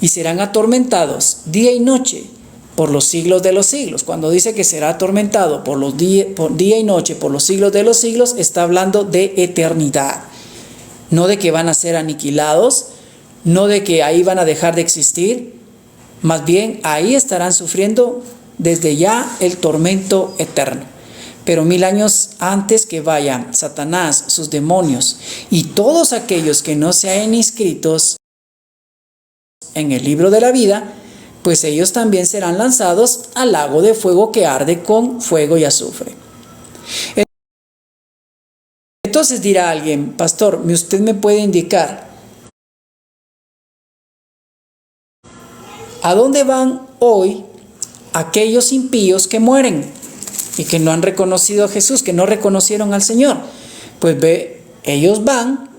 y serán atormentados día y noche por los siglos de los siglos. Cuando dice que será atormentado por día y noche por los siglos de los siglos, está hablando de eternidad. No de que van a ser aniquilados, no de que ahí van a dejar de existir, más bien ahí estarán sufriendo desde ya el tormento eterno. Pero 1000 años antes que vayan Satanás, sus demonios y todos aquellos que no se hayan inscritos en el libro de la vida, pues ellos también serán lanzados al lago de fuego que arde con fuego y azufre. Entonces dirá alguien: pastor, ¿usted me puede indicar a dónde van hoy aquellos impíos que mueren y que no han reconocido a Jesús, que no reconocieron al Señor? Pues ve, ellos van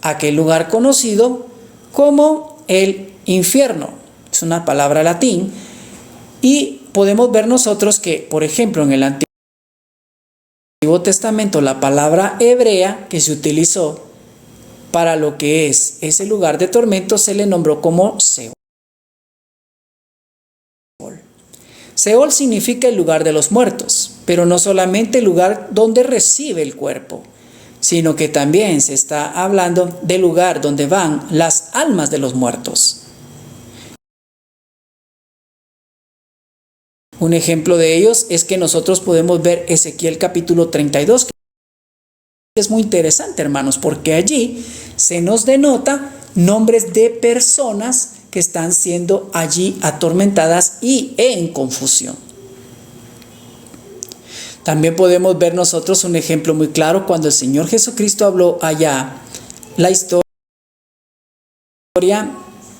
a aquel lugar conocido como el infierno. Es una palabra latín, y podemos ver nosotros que, por ejemplo, en el Antiguo Testamento, la palabra hebrea que se utilizó para lo que es ese lugar de tormento se le nombró como Seol. Seol significa el lugar de los muertos, pero no solamente el lugar donde recibe el cuerpo, sino que también se está hablando del lugar donde van las almas de los muertos. Un ejemplo de ellos es que nosotros podemos ver Ezequiel capítulo 32, que es muy interesante, hermanos, porque allí se nos denota nombres de personas que están siendo allí atormentadas y en confusión. También podemos ver nosotros un ejemplo muy claro cuando el Señor Jesucristo habló allá la historia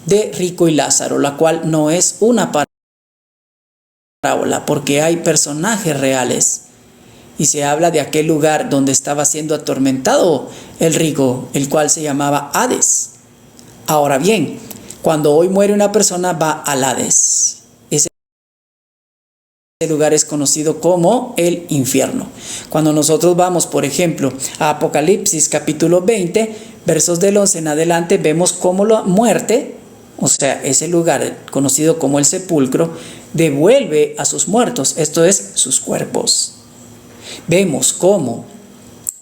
de Rico y Lázaro, la cual no es una parábola, porque hay personajes reales y se habla de aquel lugar donde estaba siendo atormentado el rico, el cual se llamaba Hades. Ahora bien, cuando hoy muere una persona, va al Hades. Ese lugar es conocido como el infierno. Cuando nosotros vamos, por ejemplo, a Apocalipsis capítulo 20, versos del 11 en adelante, vemos cómo la muerte, o sea, ese lugar conocido como el sepulcro, devuelve a sus muertos, esto es, sus cuerpos. Vemos cómo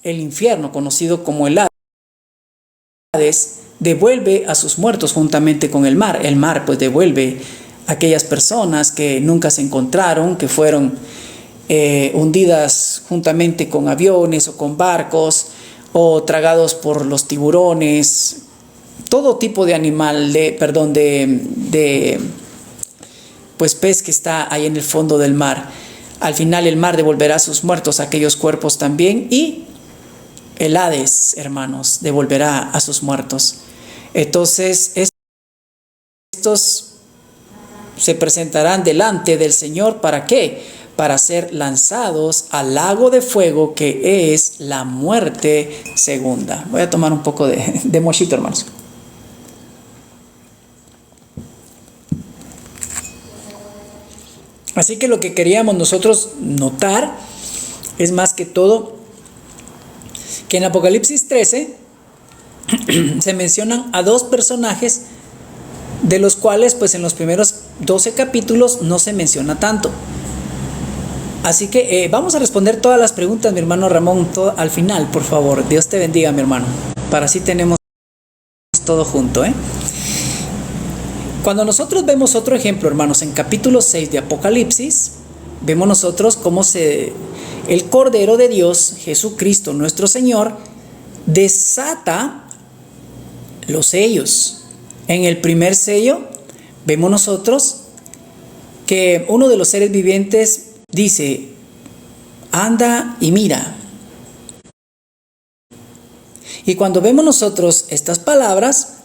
el infierno, conocido como el Hades, devuelve a sus muertos juntamente con el mar. El mar pues devuelve a aquellas personas que nunca se encontraron, que fueron hundidas juntamente con aviones o con barcos, o tragados por los tiburones, todo tipo de animal, pues pez que está ahí en el fondo del mar. Al final el mar devolverá a sus muertos a aquellos cuerpos también, y el Hades, hermanos, devolverá a sus muertos. Entonces, estos se presentarán delante del Señor, ¿para qué? Para ser lanzados al lago de fuego, que es la muerte segunda. Voy a tomar un poco de mochito, hermanos. Así que lo que queríamos nosotros notar es más que todo que en Apocalipsis 13 se mencionan a dos personajes, de los cuales pues en los primeros 12 capítulos no se menciona tanto. Así que vamos a responder todas las preguntas, mi hermano Ramón, al final, por favor. Dios te bendiga, mi hermano. Para así tenemos todo junto, Cuando nosotros vemos otro ejemplo, hermanos, en capítulo 6 de Apocalipsis, vemos nosotros cómo el Cordero de Dios, Jesucristo nuestro Señor, desata los sellos. En el primer sello vemos nosotros que uno de los seres vivientes dice: anda y mira. Y cuando vemos nosotros estas palabras,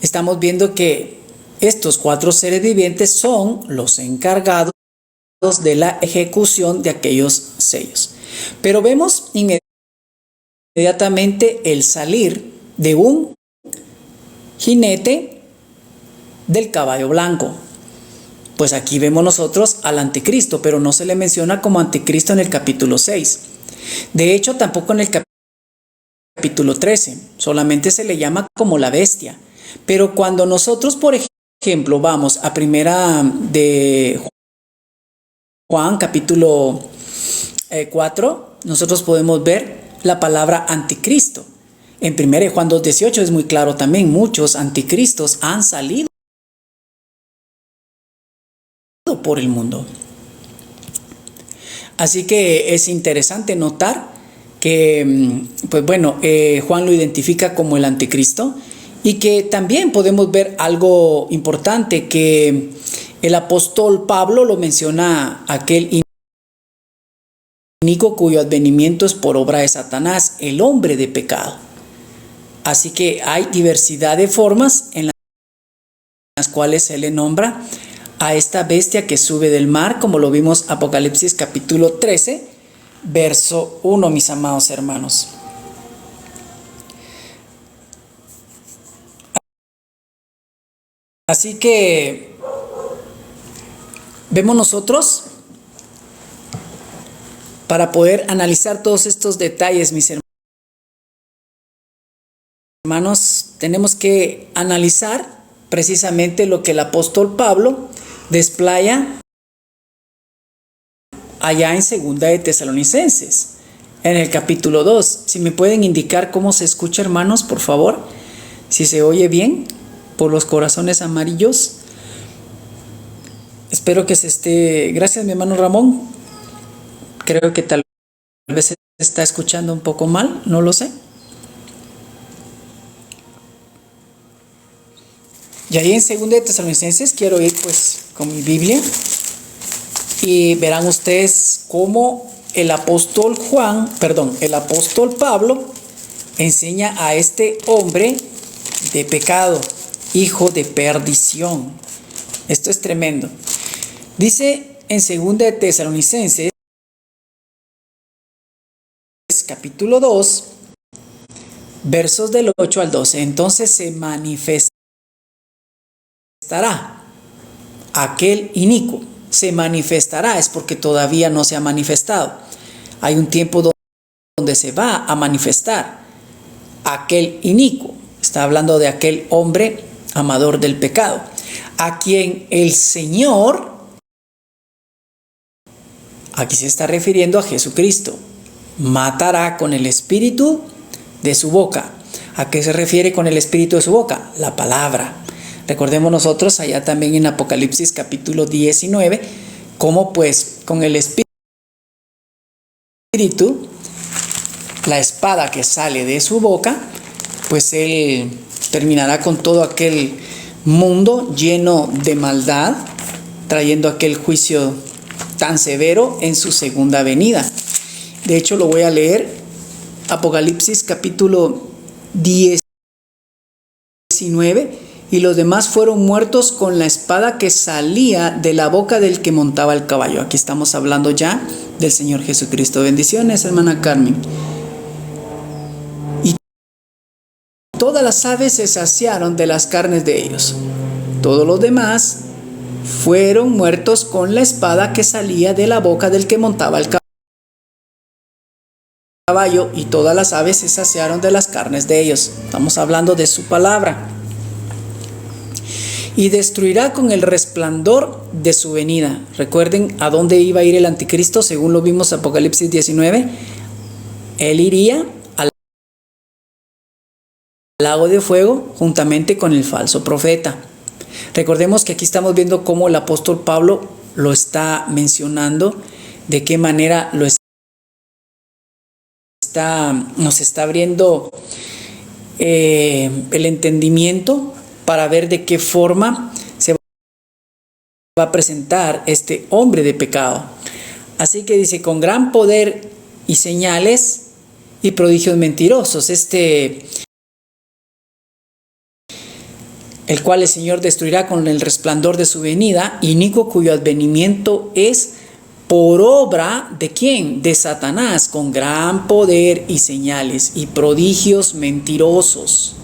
estamos viendo que estos 4 seres vivientes son los encargados de la ejecución de aquellos sellos. Pero vemos inmediatamente el salir de un jinete del caballo blanco. Pues aquí vemos nosotros al anticristo, pero no se le menciona como anticristo en el capítulo 6. De hecho, tampoco en el capítulo 13. Solamente se le llama como la bestia. Pero cuando nosotros, por ejemplo, vamos a primera de Juan, capítulo 4, nosotros podemos ver la palabra anticristo. En 1 Juan 2:18 es muy claro también, muchos anticristos han salido por el mundo. Así que es interesante notar que, pues bueno, Juan lo identifica como el anticristo, y que también podemos ver algo importante, que el apóstol Pablo lo menciona, aquel inicuo cuyo advenimiento es por obra de Satanás, el hombre de pecado. Así que hay diversidad de formas en las cuales se le nombra a esta bestia que sube del mar, como lo vimos Apocalipsis capítulo 13, verso 1, mis amados hermanos. Así que vemos nosotros, para poder analizar todos estos detalles, mis hermanos, tenemos que analizar precisamente lo que el apóstol Pablo desplaya allá en segunda de Tesalonicenses, en el capítulo 2. Si me pueden indicar cómo se escucha, hermanos, por favor, si se oye bien por los corazones amarillos. Espero que se esté. Gracias, mi hermano Ramón. Creo que tal vez se está escuchando un poco mal, no lo sé. Y ahí en segunda de Tesalonicenses quiero ir pues con mi Biblia, y verán ustedes cómo el apóstol Pablo enseña a este hombre de pecado, hijo de perdición. Esto es tremendo. Dice en segunda de Tesalonicenses capítulo 2, versos del 8 al 12. Entonces se manifestará aquel inicuo. Se manifestará, es porque todavía no se ha manifestado. Hay un tiempo donde se va a manifestar aquel inicuo. Está hablando de aquel hombre amador del pecado, a quien el Señor, aquí se está refiriendo a Jesucristo, matará con el espíritu de su boca. ¿A qué se refiere con el espíritu de su boca? La palabra. Recordemos nosotros allá también en Apocalipsis capítulo 19, cómo pues con el espíritu, la espada que sale de su boca, pues él terminará con todo aquel mundo lleno de maldad, trayendo aquel juicio tan severo en su segunda venida. De hecho, lo voy a leer, Apocalipsis capítulo 19, y los demás fueron muertos con la espada que salía de la boca del que montaba el caballo. Aquí estamos hablando ya del Señor Jesucristo. Bendiciones, hermana Carmen. Y todas las aves se saciaron de las carnes de ellos. Todos los demás fueron muertos con la espada que salía de la boca del que montaba el caballo, y todas las aves se saciaron de las carnes de ellos. Estamos hablando de su palabra. Y destruirá con el resplandor de su venida. Recuerden a dónde iba a ir el anticristo, según lo vimos en Apocalipsis 19. Él iría al lago de fuego juntamente con el falso profeta. Recordemos que aquí estamos viendo cómo el apóstol Pablo lo está mencionando, de qué manera nos está abriendo el entendimiento para ver de qué forma se va a presentar este hombre de pecado. Así que dice, con gran poder y señales y prodigios mentirosos, el cual el Señor destruirá con el resplandor de su venida, inicuo cuyo advenimiento es por obra ¿de quién? De Satanás, con gran poder y señales y prodigios mentirosos.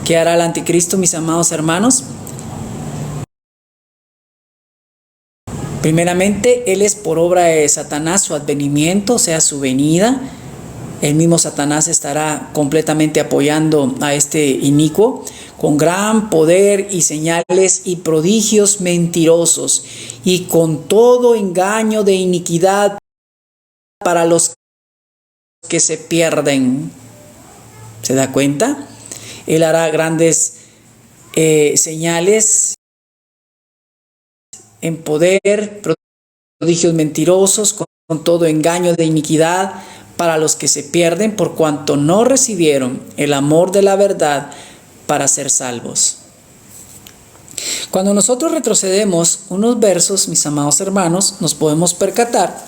¿Qué hará el anticristo, mis amados hermanos? Primeramente, él es por obra de Satanás, su advenimiento, o sea, su venida, el mismo Satanás estará completamente apoyando a este inicuo con gran poder y señales y prodigios mentirosos y con todo engaño de iniquidad para los que se pierden. ¿Se da cuenta? Él hará grandes señales en poder, prodigios mentirosos, con todo engaño de iniquidad para los que se pierden por cuanto no recibieron el amor de la verdad para ser salvos. Cuando nosotros retrocedemos unos versos, mis amados hermanos, nos podemos percatar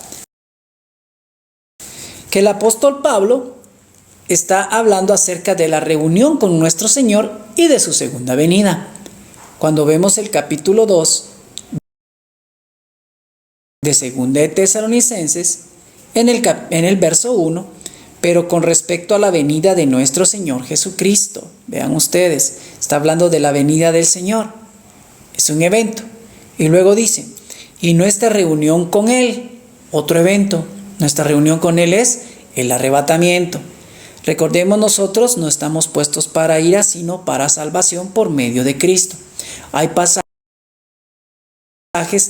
que el apóstol Pablo está hablando acerca de la reunión con nuestro Señor y de su segunda venida. Cuando vemos el capítulo 2 de Segunda de Tesalonicenses, en el verso 1, pero con respecto a la venida de nuestro Señor Jesucristo. Vean ustedes, está hablando de la venida del Señor. Es un evento. Y luego dice, y nuestra reunión con Él, otro evento. Nuestra reunión con Él es el arrebatamiento. Recordemos, nosotros no estamos puestos para ira, sino para salvación por medio de Cristo. Hay pasajes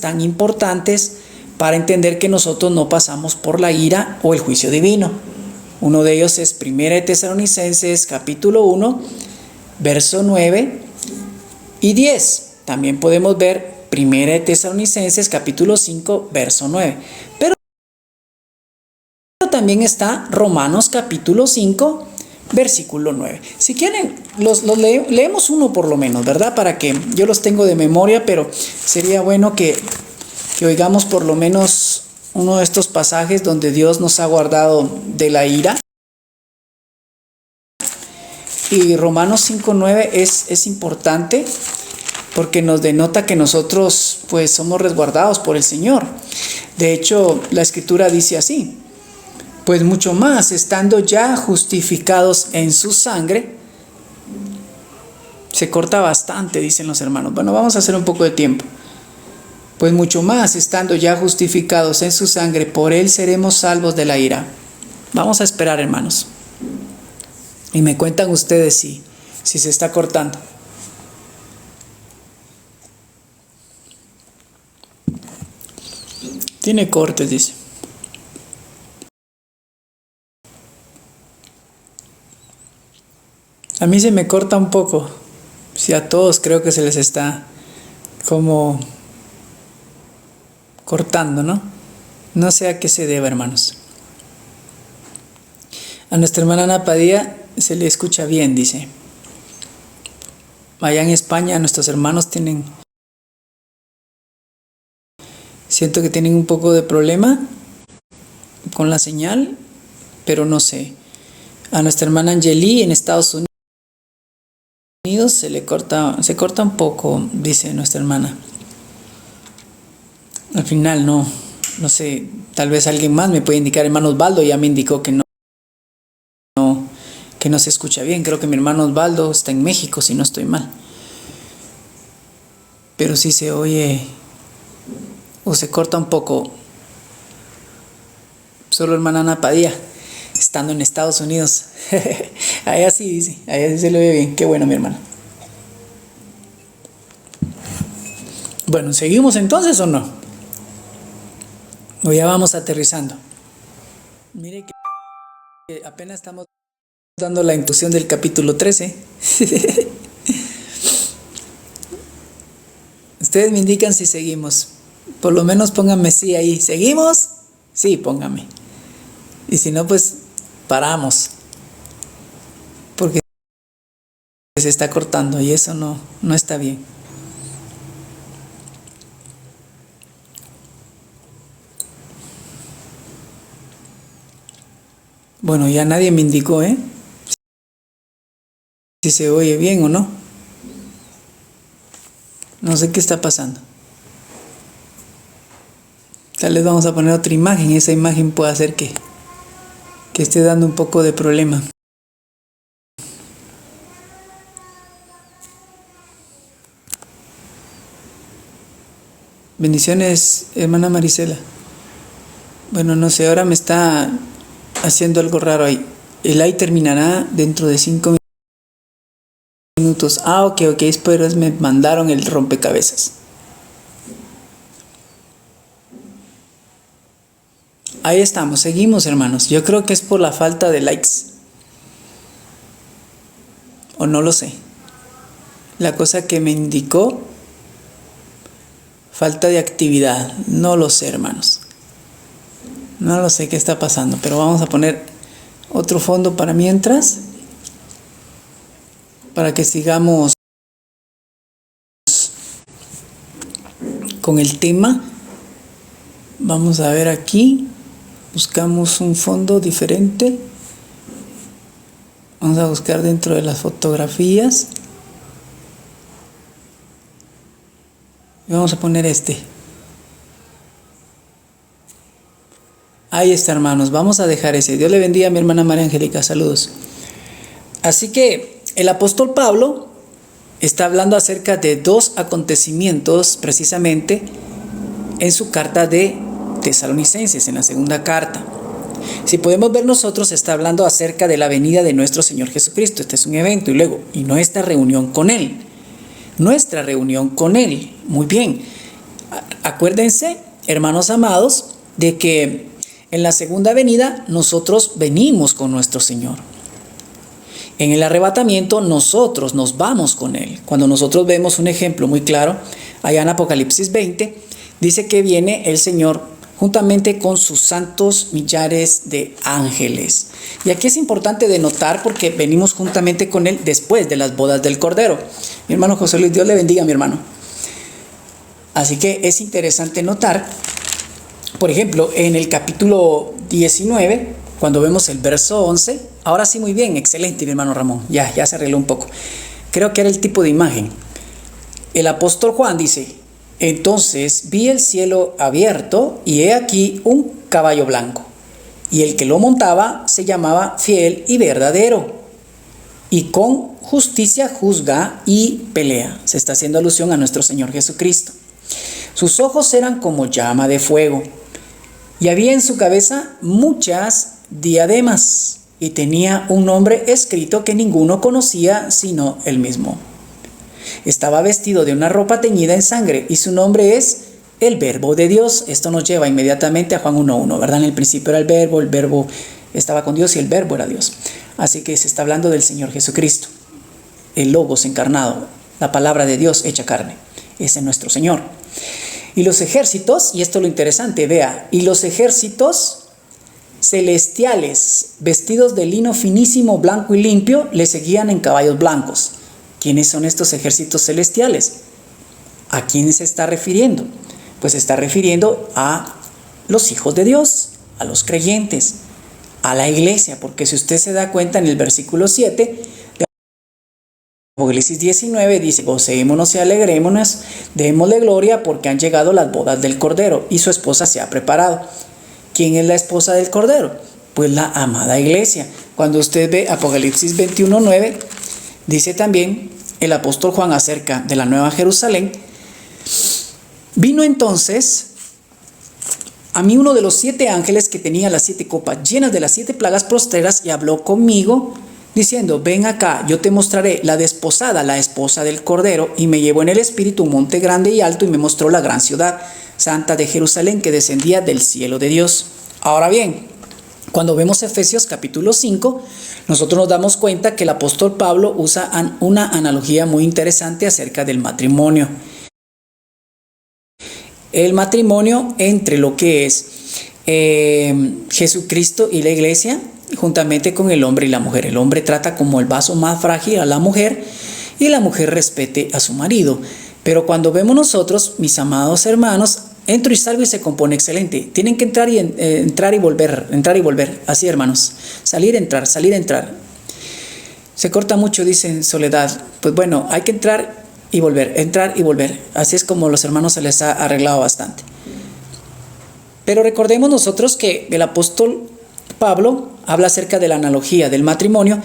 tan importantes para entender que nosotros no pasamos por la ira o el juicio divino. Uno de ellos es 1 de Tesalonicenses capítulo 1, verso 9 y 10. También podemos ver 1 de Tesalonicenses capítulo 5, verso 9. Pero también está Romanos capítulo 5, versículo 9. Si quieren, leemos uno por lo menos, ¿verdad? Para que yo los tengo de memoria, pero sería bueno que oigamos por lo menos uno de estos pasajes donde Dios nos ha guardado de la ira. Y Romanos 5:9 es importante porque nos denota que nosotros pues somos resguardados por el Señor. De hecho, la Escritura dice así: pues mucho más, estando ya justificados en su sangre. Se corta bastante, dicen los hermanos. Bueno, vamos a hacer un poco de tiempo. Pues mucho más, estando ya justificados en su sangre, por Él seremos salvos de la ira. Vamos a esperar, hermanos. Y me cuentan ustedes si se está cortando. Tiene cortes, dice. A mí se me corta un poco. Si a todos creo que se les está como cortando, ¿no? No sé a qué se deba, hermanos. A nuestra hermana Ana Padilla se le escucha bien, dice. Allá en España nuestros hermanos siento que tienen un poco de problema con la señal, pero no sé. A nuestra hermana Angeli en Estados Unidos se corta un poco, dice nuestra hermana. Al final no sé, tal vez alguien más me puede indicar. Hermano Osvaldo ya me indicó que no se escucha bien. Creo que mi hermano Osvaldo está en México, si no estoy mal. Pero sí se oye o se corta un poco. Solo hermana Ana Padilla, estando en Estados Unidos. Allá sí dice, allá sí se lo oye bien. Qué bueno, mi hermana. Bueno, ¿seguimos entonces o no? O ya vamos aterrizando. Mire que apenas estamos dando la introducción del capítulo 13. Ustedes me indican si seguimos. Por lo menos pónganme sí ahí. ¿Seguimos? Sí, pónganme. Y si no, pues paramos. Porque se está cortando y eso no está bien. Bueno, ya nadie me indicó, si se oye bien o no. No sé qué está pasando. Tal vez vamos a poner otra imagen. Esa imagen puede hacer que esté dando un poco de problema. Bendiciones, hermana Marisela. Bueno, no sé, ahora me está haciendo algo raro ahí. El live terminará dentro de 5 minutos. Ah, ok, espero me mandaron el rompecabezas. Ahí estamos, seguimos hermanos. Yo creo que es por la falta de likes. O no lo sé. La cosa que me indicó, falta de actividad. No lo sé hermanos. No lo sé qué está pasando, pero vamos a poner otro fondo para mientras. Para que sigamos con el tema. Vamos a ver aquí. Buscamos un fondo diferente. Vamos a buscar dentro de las fotografías. Y vamos a poner este. Ahí está hermanos. Vamos a dejar ese. Dios le bendiga a mi hermana María Angélica. Saludos. Así que el apóstol Pablo está hablando acerca de dos acontecimientos precisamente en su carta de Tesalonicenses, en la segunda carta. Si podemos ver nosotros, está hablando acerca de la venida de nuestro Señor Jesucristo. Este es un evento. Y luego, y nuestra reunión con Él. Nuestra reunión con Él. Muy bien. Acuérdense, hermanos amados, de que en la segunda venida nosotros venimos con nuestro Señor. En el arrebatamiento nosotros nos vamos con Él. Cuando nosotros vemos un ejemplo muy claro, allá en Apocalipsis 20, dice que viene el Señor juntamente con sus santos millares de ángeles. Y aquí es importante de notar porque venimos juntamente con Él después de las bodas del Cordero. Mi hermano José Luis, Dios le bendiga, mi hermano. Así que es interesante notar, por ejemplo, en el capítulo 19, cuando vemos el verso 11, ahora sí muy bien, excelente mi hermano Ramón, ya se arregló un poco. Creo que era el tipo de imagen. El apóstol Juan dice: entonces vi el cielo abierto y he aquí un caballo blanco, y el que lo montaba se llamaba Fiel y Verdadero, y con justicia juzga y pelea. Se está haciendo alusión a nuestro Señor Jesucristo. Sus ojos eran como llama de fuego, y había en su cabeza muchas diademas, y tenía un nombre escrito que ninguno conocía sino él mismo. Estaba vestido de una ropa teñida en sangre, y su nombre es el Verbo de Dios. Esto nos lleva inmediatamente a Juan 1:1, ¿verdad? En el principio era el Verbo estaba con Dios y el Verbo era Dios. Así que se está hablando del Señor Jesucristo, el Logos encarnado, la palabra de Dios hecha carne. Ese es nuestro Señor. Y los ejércitos, y esto es lo interesante, vea, y los ejércitos celestiales, vestidos de lino finísimo, blanco y limpio, le seguían en caballos blancos. ¿Quiénes son estos ejércitos celestiales? ¿A quién se está refiriendo? Pues se está refiriendo a los hijos de Dios, a los creyentes, a la iglesia, porque si usted se da cuenta en el versículo 7 de Apocalipsis 19 dice: gocémonos y alegrémonos, démosle gloria porque han llegado las bodas del Cordero y su esposa se ha preparado. ¿Quién es la esposa del Cordero? Pues la amada iglesia. Cuando usted ve Apocalipsis 21:9, dice también el apóstol Juan acerca de la Nueva Jerusalén: vino entonces a mí uno de los 7 ángeles que tenía las 7 copas llenas de las 7 plagas postreras y habló conmigo diciendo: ven acá, yo te mostraré la desposada, la esposa del Cordero. Y me llevó en el espíritu un monte grande y alto y me mostró la gran ciudad santa de Jerusalén que descendía del cielo de Dios. Ahora bien, cuando vemos Efesios capítulo 5, nosotros nos damos cuenta que el apóstol Pablo usa una analogía muy interesante acerca del matrimonio. El matrimonio entre lo que es Jesucristo y la iglesia, juntamente con el hombre y la mujer. El hombre trata como el vaso más frágil a la mujer y la mujer respete a su marido. Pero cuando vemos nosotros, mis amados hermanos, entro y salgo y se compone excelente. Tienen que entrar y volver, así hermanos, salir, entrar. Se corta mucho, dicen Soledad. Pues bueno, hay que entrar y volver. Así es como los hermanos se les ha arreglado bastante. Pero recordemos nosotros que el apóstol Pablo habla acerca de la analogía del matrimonio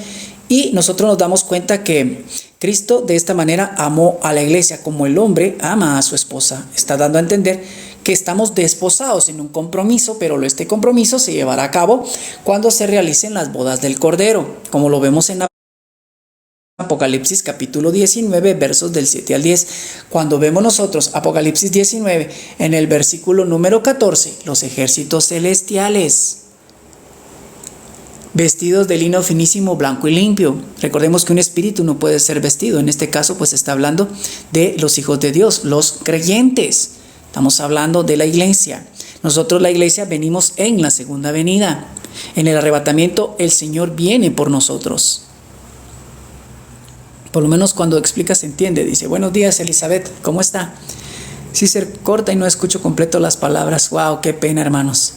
y nosotros nos damos cuenta que Cristo de esta manera amó a la iglesia como el hombre ama a su esposa. Está dando a entender que estamos desposados en un compromiso, pero este compromiso se llevará a cabo cuando se realicen las bodas del Cordero, como lo vemos en Apocalipsis capítulo 19, versos del 7 al 10. Cuando vemos nosotros Apocalipsis 19, en el versículo número 14, los ejércitos celestiales, vestidos de lino finísimo, blanco y limpio. Recordemos que un espíritu no puede ser vestido. En este caso, pues está hablando de los hijos de Dios, los creyentes. Estamos hablando de la iglesia. Nosotros, la iglesia, venimos en la segunda venida. En el arrebatamiento, el Señor viene por nosotros. Por lo menos cuando explica se entiende. Dice: buenos días, Elizabeth, ¿cómo está? Sí, se corta y no escucho completo las palabras. Wow, qué pena, hermanos.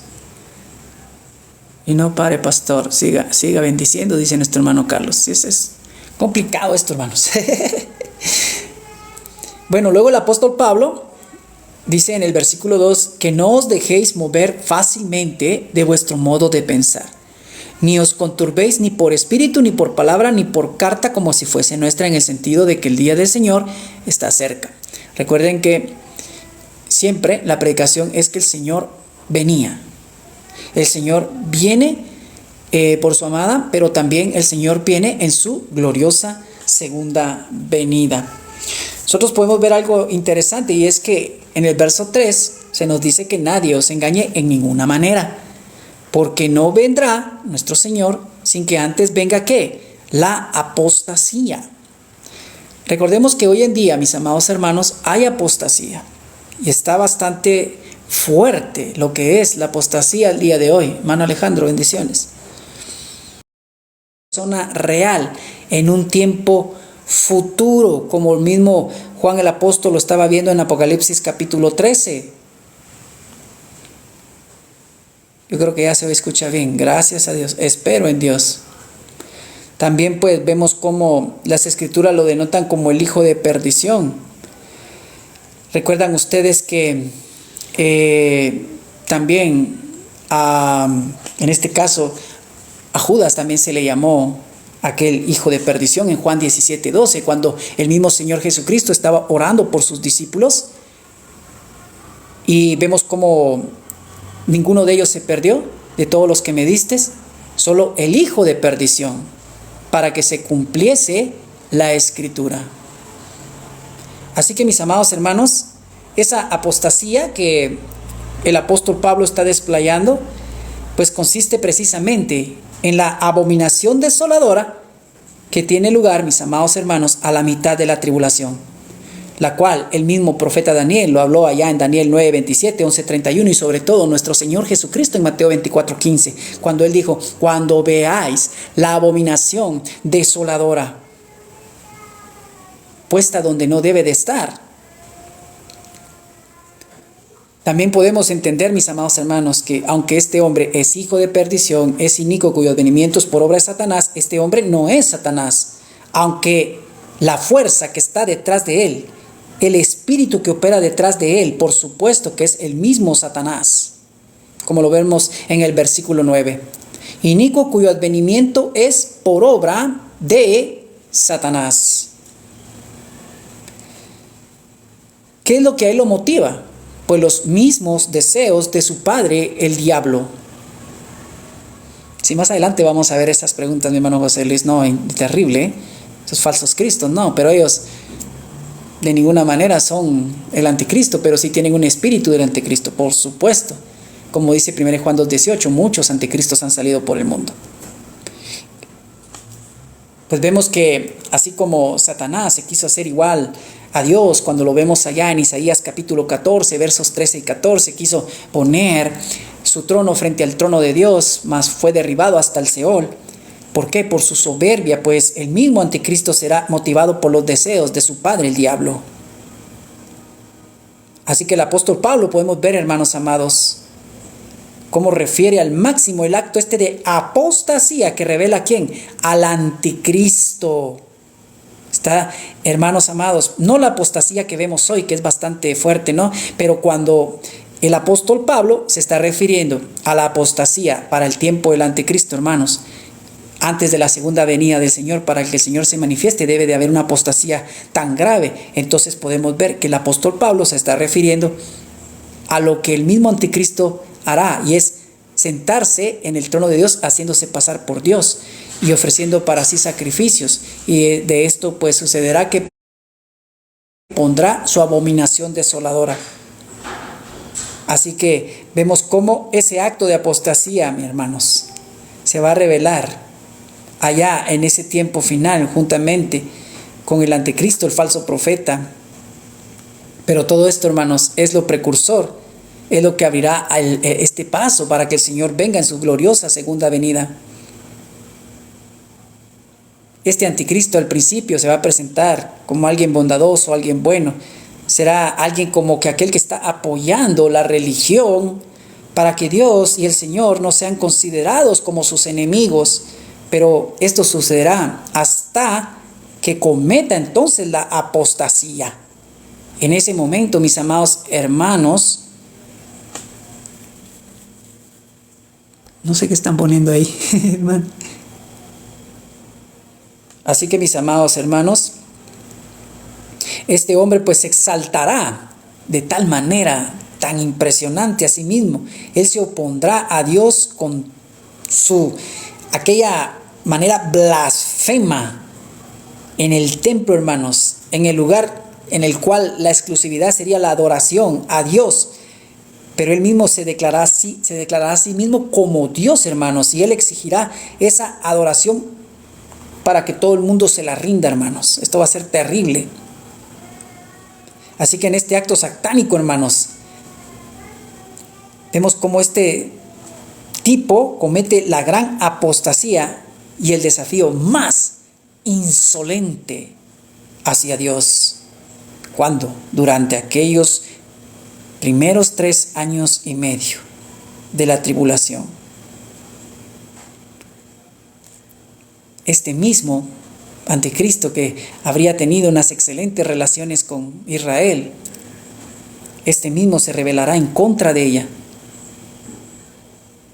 Y no pare, pastor, siga bendiciendo, dice nuestro hermano Carlos. Sí, es complicado esto, hermanos. Bueno, luego el apóstol Pablo dice en el versículo 2: que no os dejéis mover fácilmente de vuestro modo de pensar, ni os conturbéis ni por espíritu, ni por palabra, ni por carta, como si fuese nuestra, en el sentido de que el día del Señor está cerca. Recuerden que siempre la predicación es que el Señor venía. El Señor viene por su amada, pero también el Señor viene en su gloriosa segunda venida. Nosotros podemos ver algo interesante, y es que en el verso 3 se nos dice que nadie os engañe en ninguna manera, porque no vendrá nuestro Señor sin que antes venga, ¿qué? La apostasía. Recordemos que hoy en día, mis amados hermanos, hay apostasía, y está bastante fuerte lo que es la apostasía al día de hoy. Hermano Alejandro, bendiciones. Persona real en un tiempo futuro, como el mismo Juan el apóstol lo estaba viendo en Apocalipsis capítulo 13. Yo creo que ya se escucha bien, gracias a Dios, espero en Dios. También pues vemos cómo las escrituras lo denotan como el hijo de perdición. Recuerdan ustedes que también en este caso a Judas también se le llamó aquel hijo de perdición en Juan 17:12, cuando el mismo Señor Jesucristo estaba orando por sus discípulos, y vemos cómo ninguno de ellos se perdió, de todos los que me diste, solo el hijo de perdición, para que se cumpliese la escritura. Así que, mis amados hermanos, esa apostasía que el apóstol Pablo está desplayando, pues consiste precisamente en la abominación desoladora que tiene lugar, mis amados hermanos, a la mitad de la tribulación, la cual el mismo profeta Daniel lo habló allá en Daniel 9:27, 11:31, y sobre todo nuestro Señor Jesucristo en Mateo 24:15, cuando Él dijo: cuando veáis la abominación desoladora puesta donde no debe de estar. También podemos entender, mis amados hermanos, que aunque este hombre es hijo de perdición, es inicuo, cuyo advenimiento es por obra de Satanás, este hombre no es Satanás, aunque la fuerza que está detrás de él, el espíritu que opera detrás de él, por supuesto que es el mismo Satanás, como lo vemos en el versículo 9. Inicuo, cuyo advenimiento es por obra de Satanás. ¿Qué es lo que a él lo motiva? Pues los mismos deseos de su padre, el diablo. Si más adelante vamos a ver esas preguntas, mi hermano José Luis, no, terrible, ¿eh? Esos falsos cristos, no, pero ellos de ninguna manera son el anticristo, pero sí tienen un espíritu del anticristo, por supuesto. Como dice 1 Juan 2:18, muchos anticristos han salido por el mundo. Pues vemos que así como Satanás se quiso hacer igual a Dios, cuando lo vemos allá en Isaías capítulo 14, versos 13 y 14, quiso poner su trono frente al trono de Dios, mas fue derribado hasta el Seol. ¿Por qué? Por su soberbia, pues el mismo anticristo será motivado por los deseos de su padre, el diablo. Así que el apóstol Pablo, podemos ver, hermanos amados, cómo refiere al máximo el acto de apostasía que revela ¿a quién? Al anticristo. Está, hermanos amados, no la apostasía que vemos hoy, que es bastante fuerte, ¿no? Pero cuando el apóstol Pablo se está refiriendo a la apostasía para el tiempo del anticristo, hermanos, antes de la segunda venida del Señor, para que el Señor se manifieste, debe de haber una apostasía tan grave. Entonces podemos ver que el apóstol Pablo se está refiriendo a lo que el mismo anticristo hará, y es sentarse en el trono de Dios, haciéndose pasar por Dios y ofreciendo para sí sacrificios. Y de esto pues sucederá que pondrá su abominación desoladora. Así que vemos cómo ese acto de apostasía, mis hermanos, se va a revelar allá en ese tiempo final, juntamente con el anticristo, el falso profeta. Pero todo esto, hermanos, es lo precursor, es lo que abrirá este paso para que el Señor venga en su gloriosa segunda venida. Este anticristo al principio se va a presentar como alguien bondadoso, alguien bueno. Será alguien como que aquel que está apoyando la religión para que Dios y el Señor no sean considerados como sus enemigos. Pero esto sucederá hasta que cometa entonces la apostasía. En ese momento, mis amados hermanos, no sé qué están poniendo ahí, hermano. Así que, mis amados hermanos, este hombre pues se exaltará de tal manera tan impresionante a sí mismo. Él se opondrá a Dios con aquella manera blasfema en el templo, hermanos, en el lugar en el cual la exclusividad sería la adoración a Dios. Pero él mismo se declarará a sí mismo como Dios, hermanos, y él exigirá esa adoración para que todo el mundo se la rinda, hermanos. Esto va a ser terrible. Así que en este acto satánico, hermanos, vemos cómo este tipo comete la gran apostasía y el desafío más insolente hacia Dios. ¿Cuándo? Durante aquellos primeros 3 años y medio de la tribulación. Este mismo anticristo que habría tenido unas excelentes relaciones con Israel, este mismo se rebelará en contra de ella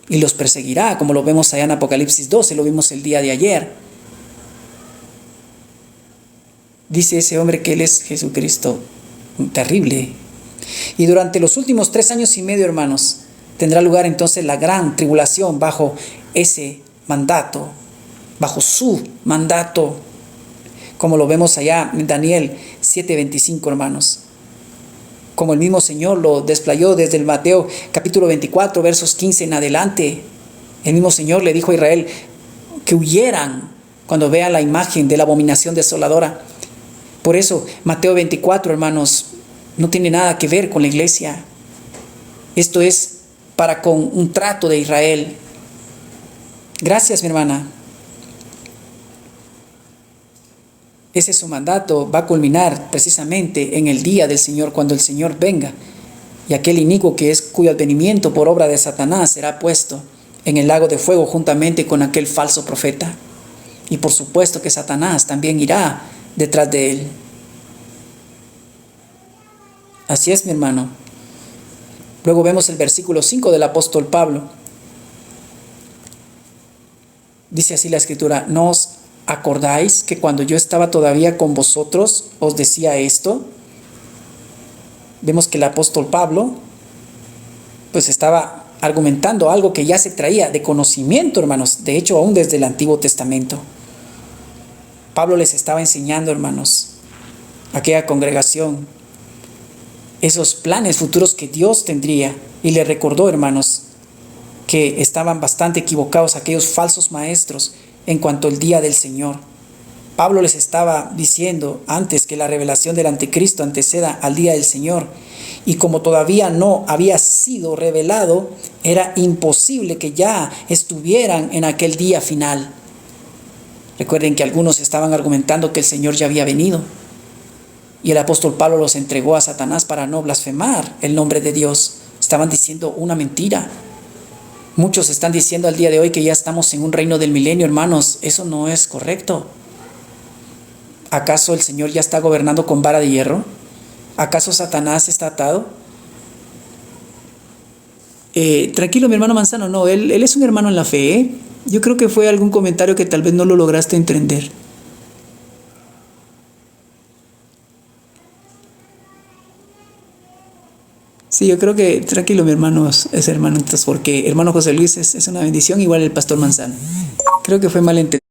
y los perseguirá, como lo vemos allá en Apocalipsis 12, lo vimos el día de ayer. Dice ese hombre que él es Jesucristo, terrible. Y durante los últimos 3 años y medio, hermanos, tendrá lugar entonces la gran tribulación bajo ese mandato, bajo su mandato, como lo vemos allá en Daniel 7:25, hermanos. Como el mismo Señor lo desplayó desde el Mateo capítulo 24, versos 15 en adelante. El mismo Señor le dijo a Israel que huyeran cuando vean la imagen de la abominación desoladora. Por eso, Mateo 24, hermanos, no tiene nada que ver con la iglesia. Esto es para con un trato de Israel. Gracias, mi hermana. Ese su mandato va a culminar precisamente en el día del Señor, cuando el Señor venga. Y aquel inicuo cuyo advenimiento por obra de Satanás será puesto en el lago de fuego juntamente con aquel falso profeta. Y por supuesto que Satanás también irá detrás de él. Así es, mi hermano. Luego vemos el versículo 5 del apóstol Pablo. Dice así la Escritura: ¿no os acordáis que cuando yo estaba todavía con vosotros os decía esto? Vemos que el apóstol Pablo pues estaba argumentando algo que ya se traía de conocimiento, hermanos, de hecho aún desde el Antiguo Testamento. Pablo les estaba enseñando, hermanos, a aquella congregación, esos planes futuros que Dios tendría, y les recordó, hermanos, que estaban bastante equivocados aquellos falsos maestros en cuanto al día del Señor. Pablo les estaba diciendo antes que la revelación del anticristo anteceda al día del Señor, y como todavía no había sido revelado, era imposible que ya estuvieran en aquel día final. Recuerden que algunos estaban argumentando que el Señor ya había venido, y el apóstol Pablo los entregó a Satanás para no blasfemar el nombre de Dios. Estaban diciendo una mentira. Muchos están diciendo al día de hoy que ya estamos en un reino del milenio, hermanos. Eso no es correcto. ¿Acaso el Señor ya está gobernando con vara de hierro? ¿Acaso Satanás está atado? Tranquilo, mi hermano Manzano, no, él es un hermano en la fe, ¿eh? Yo creo que fue algún comentario que tal vez no lo lograste entender. Sí, yo creo que, tranquilo, mi hermano, es hermano, entonces, porque hermano José Luis es una bendición, igual el pastor Manzano. Creo que fue malentendido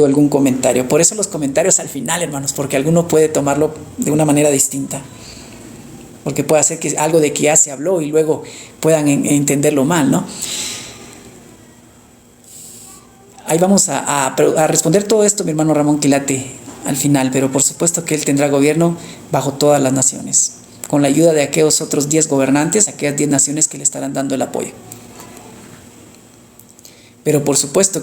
algún comentario. Por eso los comentarios al final, hermanos, porque alguno puede tomarlo de una manera distinta. Porque puede hacer que algo de que ya se habló y luego puedan entenderlo mal, ¿no? Ahí vamos a responder todo esto, mi hermano Ramón Quilate, al final, pero por supuesto que él tendrá gobierno bajo todas las naciones, con la ayuda de aquellos otros 10 gobernantes, aquellas 10 naciones que le estarán dando el apoyo. Pero por supuesto